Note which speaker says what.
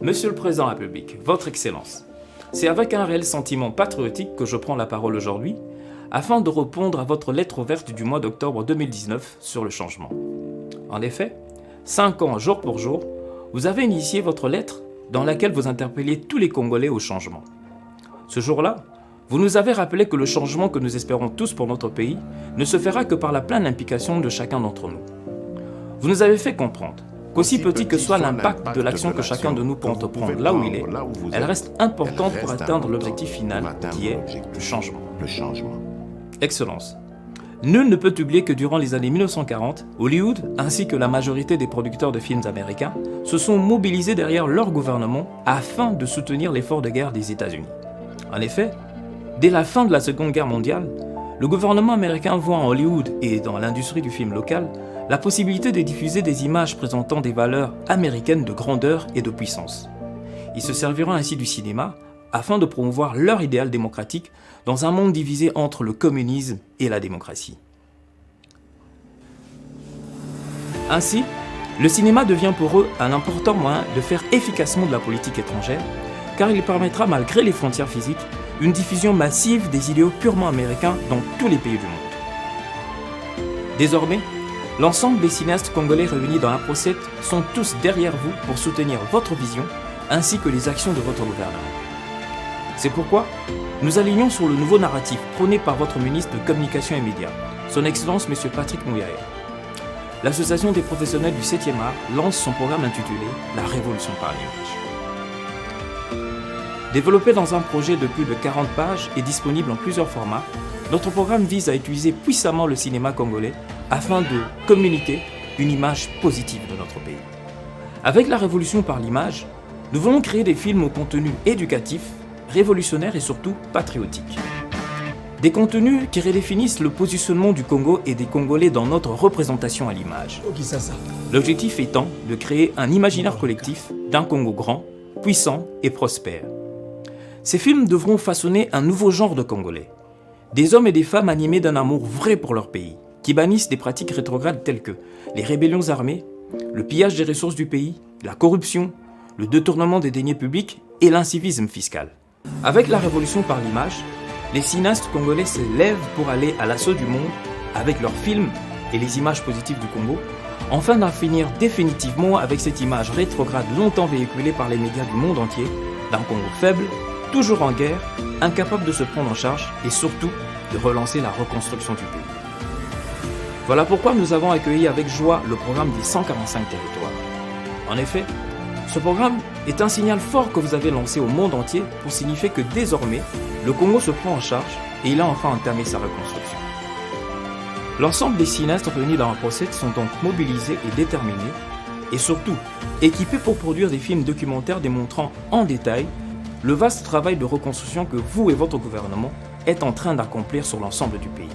Speaker 1: Monsieur le Président de la République, Votre Excellence, c'est avec un réel sentiment patriotique que je prends la parole aujourd'hui afin de répondre à votre lettre ouverte du mois d'octobre 2019 sur le changement. En effet, 5 ans jour pour jour, vous avez initié votre lettre dans laquelle vous interpelliez tous les Congolais au changement. Ce jour-là, vous nous avez rappelé que le changement que nous espérons tous pour notre pays ne se fera que par la pleine implication de chacun d'entre nous. Vous nous avez fait comprendre qu'aussi petit que soit l'impact de l'action que chacun de nous peut entreprendre là où il est, elle reste importante pour atteindre l'objectif final qui est le changement. Excellence, nul ne peut oublier que durant les années 1940, Hollywood, ainsi que la majorité des producteurs de films américains, se sont mobilisés derrière leur gouvernement afin de soutenir l'effort de guerre des États-Unis. En effet, dès la fin de la Seconde Guerre mondiale, le gouvernement américain voit en Hollywood et dans l'industrie du film local la possibilité de diffuser des images présentant des valeurs américaines de grandeur et de puissance. Ils se serviront ainsi du cinéma afin de promouvoir leur idéal démocratique dans un monde divisé entre le communisme et la démocratie. Ainsi, le cinéma devient pour eux un important moyen de faire efficacement de la politique étrangère, car il permettra, malgré les frontières physiques, une diffusion massive des idéaux purement américains dans tous les pays du monde. Désormais, l'ensemble des cinéastes congolais réunis dans l'Afro7 sont tous derrière vous pour soutenir votre vision ainsi que les actions de votre gouvernement. C'est pourquoi nous alignons sur le nouveau narratif prôné par votre ministre de Communication et Médias, son Excellence M. Patrick Muyaya. L'Association des professionnels du 7e art lance son programme intitulé « La révolution par l'image ». Développé dans un projet de plus de 40 pages et disponible en plusieurs formats, notre programme vise à utiliser puissamment le cinéma congolais afin de communiquer une image positive de notre pays. Avec la révolution par l'image, nous voulons créer des films au contenu éducatif, révolutionnaire et surtout patriotique. Des contenus qui redéfinissent le positionnement du Congo et des Congolais dans notre représentation à l'image. L'objectif étant de créer un imaginaire collectif d'un Congo grand, puissant et prospère. Ces films devront façonner un nouveau genre de Congolais. Des hommes et des femmes animés d'un amour vrai pour leur pays, qui bannissent des pratiques rétrogrades telles que les rébellions armées, le pillage des ressources du pays, la corruption, le détournement des deniers publics et l'incivisme fiscal. Avec la révolution par l'image, les cinéastes congolais se lèvent pour aller à l'assaut du monde avec leurs films et les images positives du Congo, afin d'en finir définitivement avec cette image rétrograde longtemps véhiculée par les médias du monde entier d'un Congo faible, toujours en guerre, incapable de se prendre en charge et surtout de relancer la reconstruction du pays. Voilà pourquoi nous avons accueilli avec joie le programme des 145 territoires. En effet, ce programme est un signal fort que vous avez lancé au monde entier pour signifier que désormais, le Congo se prend en charge et il a enfin entamé sa reconstruction. L'ensemble des cinéastes réunis dans la Afro7 sont donc mobilisés et déterminés et surtout équipés pour produire des films documentaires démontrant en détail le vaste travail de reconstruction que vous et votre gouvernement êtes en train d'accomplir sur l'ensemble du pays.